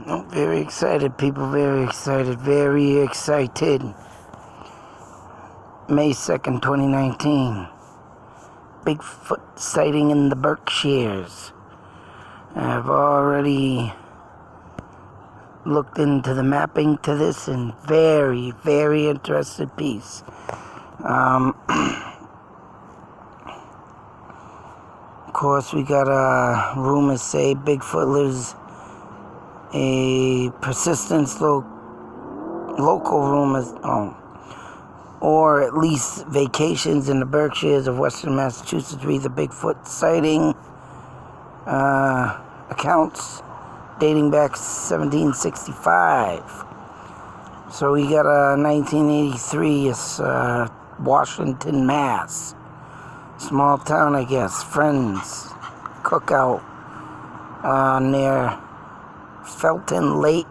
Oh, very excited, people. Very excited. Very excited. May 2nd, 2019. Bigfoot sighting in the Berkshires. I've already looked into the mapping to this and very, very interested piece. Of course, we got rumors say Bigfoot lives a persistence local rumors, or at least vacations in the Berkshires of Western Massachusetts read the Bigfoot sighting accounts dating back 1765. So we got 1983, it's Washington, Mass. Small town, I guess. Friends cookout near Felton Lake.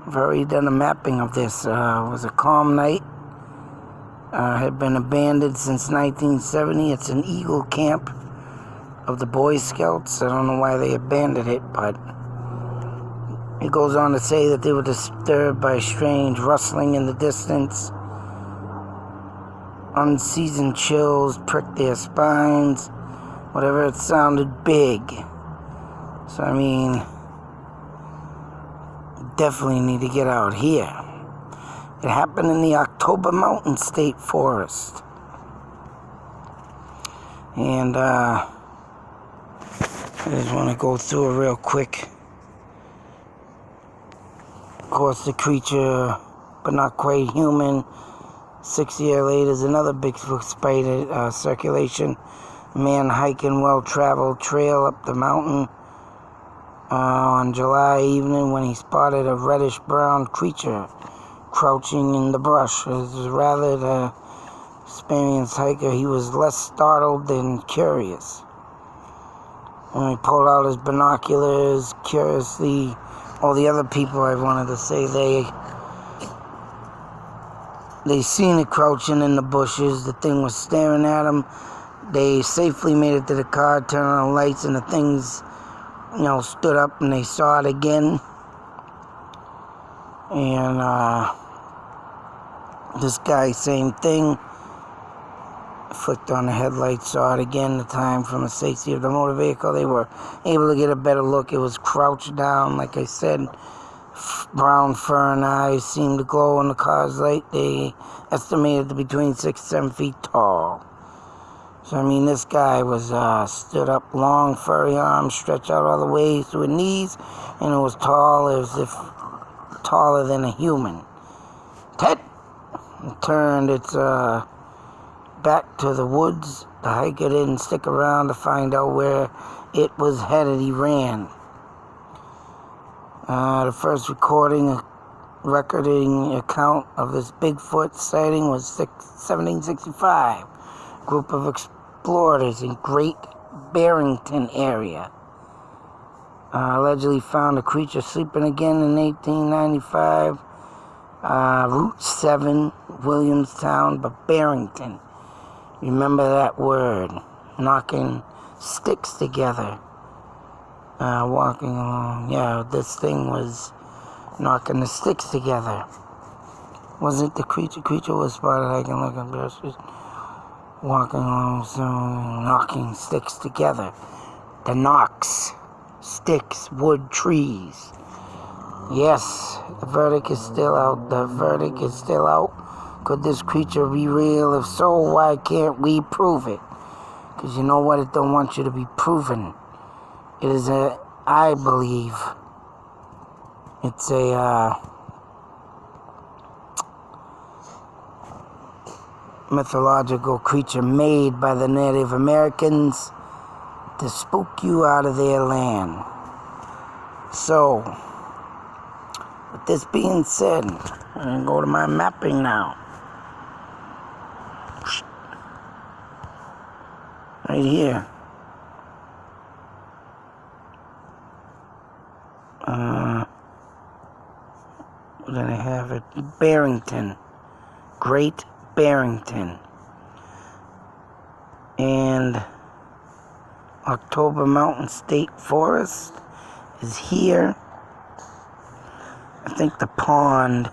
I've already done a mapping of this. It was a calm night. Had been abandoned since 1970. It's an Eagle Camp of the Boy Scouts. I don't know why they abandoned it, but it goes on to say that they were disturbed by strange rustling in the distance. Unseasoned chills pricked their spines. Whatever, it sounded big. So, I mean, definitely need to get out here. It happened in the October Mountain State Forest. And I just want to go through it real quick. Of course, the creature, but not quite human. 6 years later, there's another Bigfoot spider circulation. Man hiking well-traveled trail up the mountain on July evening when he spotted a reddish-brown creature crouching in the brush. As rather the experienced hiker, he was less startled than curious. When he pulled out his binoculars, curiously, all the other people I wanted to say, they seen it crouching in the bushes. The thing was staring at them. They safely made it to the car, turned on the lights, and the things, stood up and they saw it again. And this guy, same thing. Flicked on the headlights, saw it again. The time from the safety of the motor vehicle, they were able to get a better look. It was crouched down, like I said. Brown fur and eyes seemed to glow in the car's light. They estimated to be between 6 and 7 feet tall. So, I mean, this guy was stood up, long, furry arms stretched out all the way to his knees, and it was tall, as if taller than a human. Ted turned its back to the woods. The hiker didn't stick around to find out where it was headed. He ran. The first recording account of this Bigfoot sighting was 1765. Group of explorers in Great Barrington area allegedly found a creature sleeping again in 1895. Route 7, Williamstown, but Barrington. Remember that word. Knocking sticks together. Walking along. Yeah, this thing was knocking the sticks together. Wasn't the creature? Creature was spotted hiking looking bushes. Walking along, so knocking sticks together. The knocks. Sticks, wood, trees. Yes, the verdict is still out. The verdict is still out. Could this creature be real? If so, why can't we prove it? Because you know what? It don't want you to be proven. It is I believe, it's a mythological creature made by the Native Americans to spook you out of their land. So, with this being said, I'm going to go to my mapping now. Right here. Then I have it, Barrington, Great Barrington, and October Mountain State Forest is here. I think the pond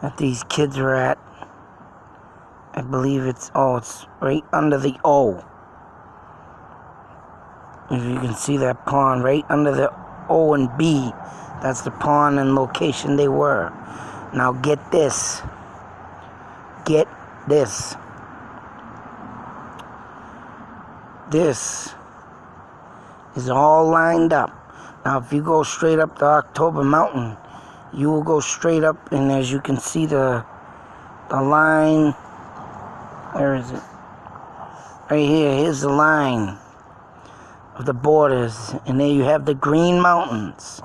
that these kids are at, I believe it's right under the O. If you can see that pond right under the O and B, that's the pond and location they were. Now get this. Get this. This is all lined up. Now if you go straight up to October Mountain, you will go straight up, and as you can see the line, where is it? Right here, here's the line of the borders, and there you have the Green Mountains.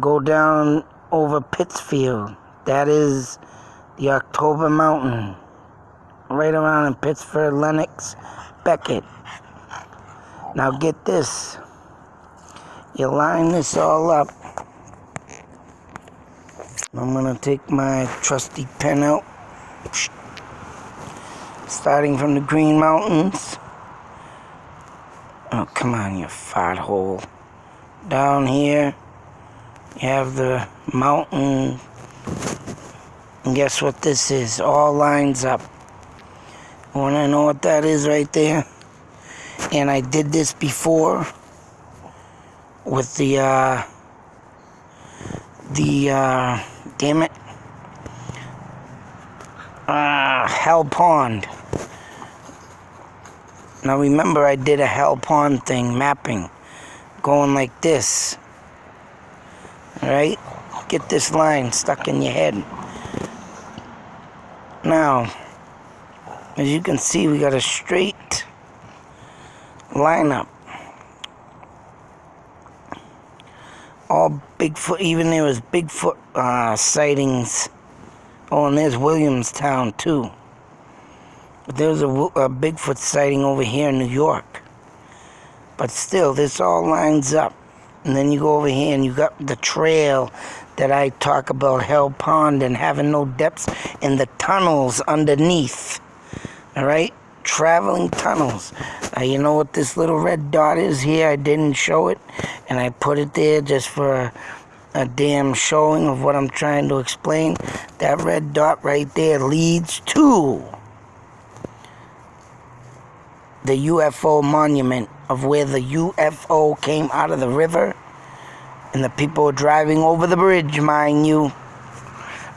Go down over Pittsfield. That is the October Mountain. Right around in Pittsford, Lenox, Beckett. Now get this. You line this all up. I'm going to take my trusty pen out. Starting from the Green Mountains. Oh, come on, you fart hole. Down here, you have the mountain. And guess what this is? All lines up. You want to know what that is right there? And I did this before with the damn it, Hell Pond. Now remember, I did a Hell Pond thing, mapping, going like this. Alright? Get this line stuck in your head. Now, as you can see, we got a straight lineup. All Bigfoot, even there was Bigfoot sightings. Oh, and there's Williamstown too. But there's a Bigfoot sighting over here in New York. But still, this all lines up. And then you go over here and you got the trail that I talk about, Hell Pond, and having no depths in the tunnels underneath. Alright? Traveling tunnels. You know what this little red dot is here? I didn't show it. And I put it there just for a damn showing of what I'm trying to explain. That red dot right there leads to the UFO monument of where the UFO came out of the river. And the people were driving over the bridge, mind you.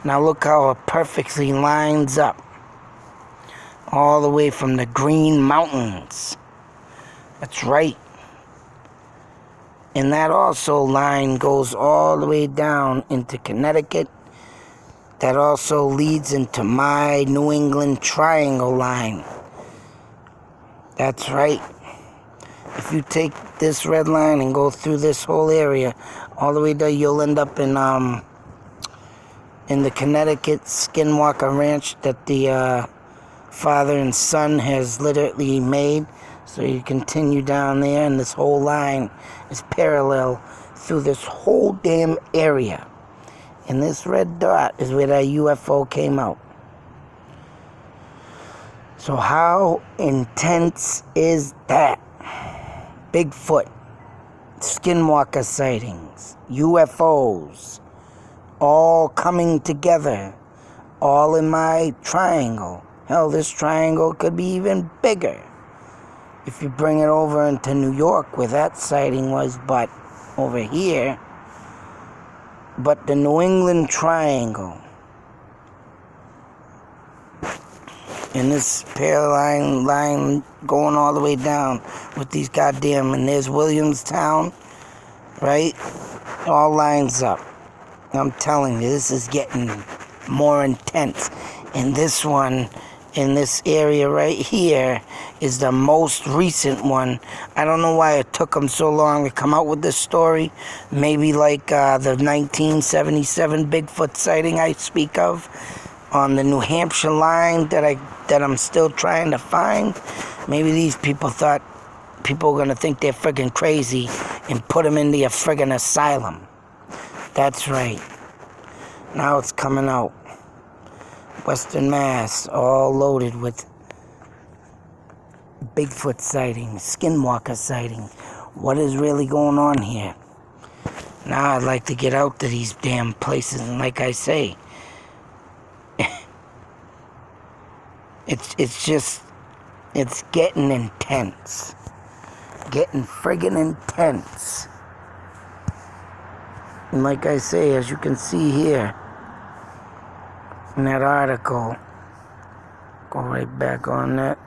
Now look how it perfectly lines up. All the way from the Green Mountains. That's right. And that also line goes all the way down into Connecticut. That also leads into my New England Triangle line. That's right. If you take this red line and go through this whole area, all the way there, you'll end up in the Connecticut Skinwalker Ranch that the father and son has literally made. So you continue down there, and this whole line is parallel through this whole damn area. And this red dot is where that UFO came out. So how intense is that? Bigfoot, Skinwalker sightings, UFOs, all coming together, all in my triangle. Hell, this triangle could be even bigger if you bring it over into New York where that sighting was, but over here. But the New England Triangle, and this parallel line going all the way down with these goddamn, and there's Williamstown, right? All lines up. I'm telling you, this is getting more intense. And this one, in this area right here, is the most recent one. I don't know why it took them so long to come out with this story. Maybe like the 1977 Bigfoot sighting I speak of on the New Hampshire line that I'm still trying to find. Maybe these people thought people were going to think they're friggin' crazy and put them into a friggin' asylum. That's right. Now it's coming out. Western Mass, all loaded with Bigfoot sightings, Skinwalker sightings. What is really going on here? Now I'd like to get out to these damn places, and like I say, it's getting intense. Getting friggin' intense. And like I say, as you can see here, in that article, go right back on that.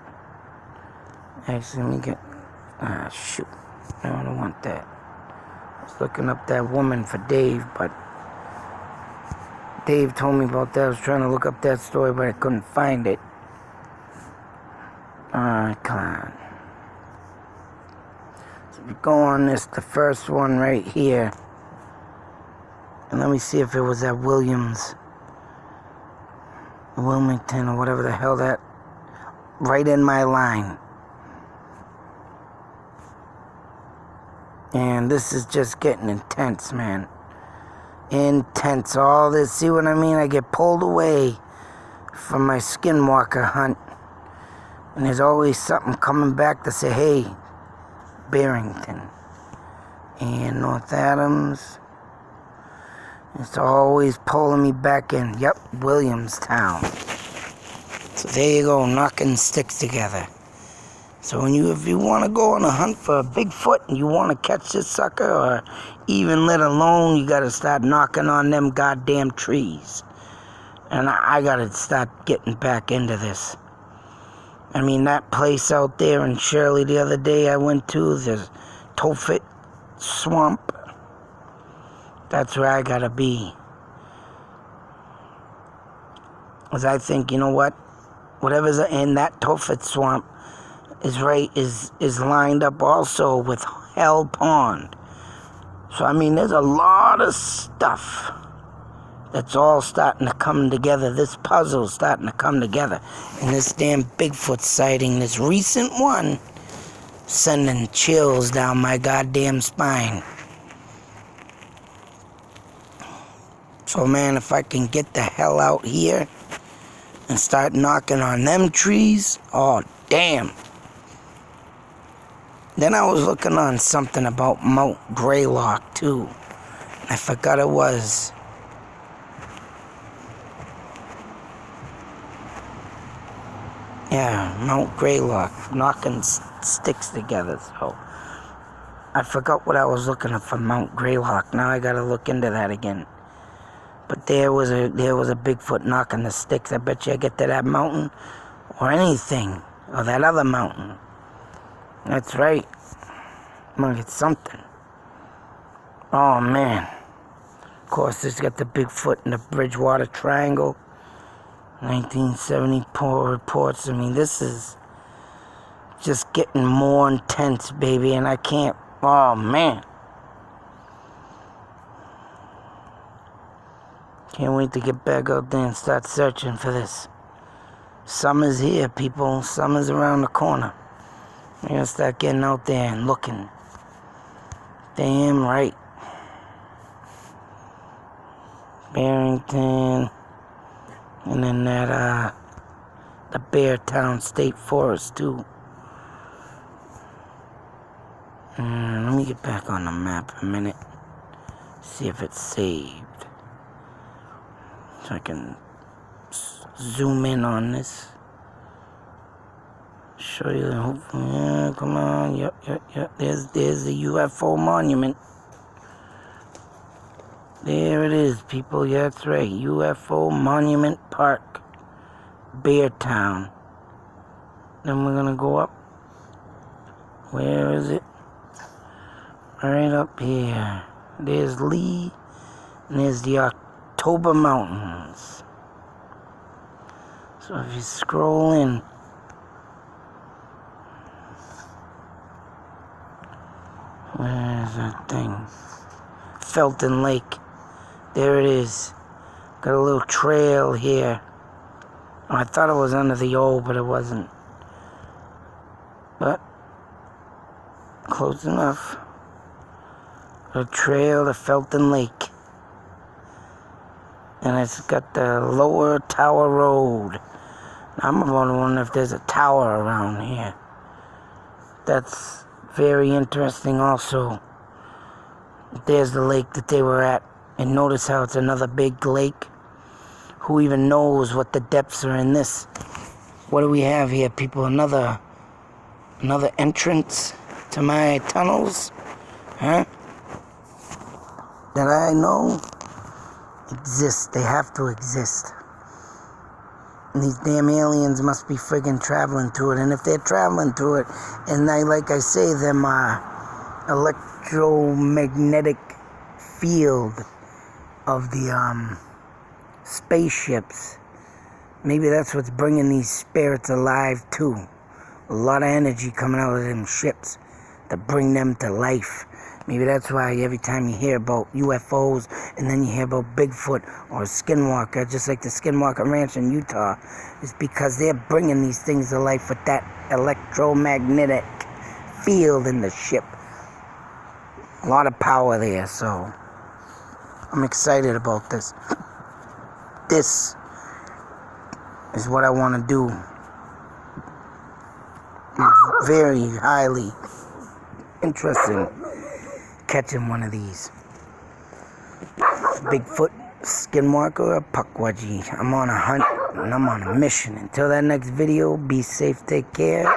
Actually, let me get, shoot, I don't want that. I was looking up that woman for Dave, but Dave told me about that. I was trying to look up that story, but I couldn't find it. Come on. So we go on this, the first one right here. And let me see if it was at Williams, Wilmington, or whatever the hell that, right in my line. And this is just getting intense, man. Intense. All this, see what I mean? I get pulled away from my skinwalker hunt. And there's always something coming back to say, hey, Barrington. And North Adams. It's always pulling me back in. Yep, Williamstown. So there you go, knocking sticks together. So if you want to go on a hunt for a Bigfoot and you want to catch this sucker, or even let alone, you got to start knocking on them goddamn trees. And I got to start getting back into this. I mean, that place out there in Shirley the other day I went to, the Tophet Swamp. That's where I got to be. Because I think, you know what? Whatever's in that Tophet Swamp is lined up also with Hell Pond. So, I mean, there's a lot of stuff that's all starting to come together. This puzzle's starting to come together. And this damn Bigfoot sighting, this recent one, sending chills down my goddamn spine. So, man, if I can get the hell out here and start knocking on them trees, oh, damn. Then I was looking on something about Mount Greylock, too. I forgot it was. Yeah, Mount Greylock, knocking sticks together, so. I forgot what I was looking up for Mount Greylock. Now I gotta look into that again. But there was a Bigfoot knocking the sticks. I bet you I get to that mountain, or anything, or that other mountain. That's right. I'm gonna get something. Oh, man. Of course, it's got the Bigfoot in the Bridgewater Triangle. 1974 reports. I mean, this is just getting more intense, baby, and I can't. Oh, man. Can't wait to get back out there and start searching for this. Summer's here, people. Summer's around the corner. We're gonna start getting out there and looking. Damn right. Barrington. And then that, the Beartown State Forest, too. Let me get back on the map a minute. See if it's saved. So I can zoom in on this. Show you, yeah, come on, yep. There's the UFO monument. There it is, people. Yeah, that's right. UFO Monument Park, Beartown. Then we're gonna go up. Where is it? Right up here. There's Lee, and there's the October Mountains. So if you scroll in, where's that thing? Felton Lake. There it is. Got a little trail here. Oh, I thought it was under the O, but it wasn't. But close enough. A trail to Felton Lake. And it's got the Lower Tower Road. I'm wondering if there's a tower around here. That's very interesting also. There's the lake that they were at. And notice how it's another big lake. Who even knows what the depths are in this? What do we have here, people? Another entrance to my tunnels? Huh? That I know exist. They have to exist. And these damn aliens must be friggin' traveling to it. And if they're traveling to it, and like I say, them electromagnetic field of the spaceships, maybe that's what's bringing these spirits alive too. A lot of energy coming out of them ships to bring them to life. Maybe that's why every time you hear about UFOs and then you hear about Bigfoot or Skinwalker, just like the Skinwalker Ranch in Utah, is because they're bringing these things to life with that electromagnetic field in the ship. A lot of power there, so I'm excited about this. This is what I want to do. It's very highly interesting catching one of these. Bigfoot, Skinwalker, or Pukwudgie. I'm on a hunt and I'm on a mission. Until that next video, be safe, take care.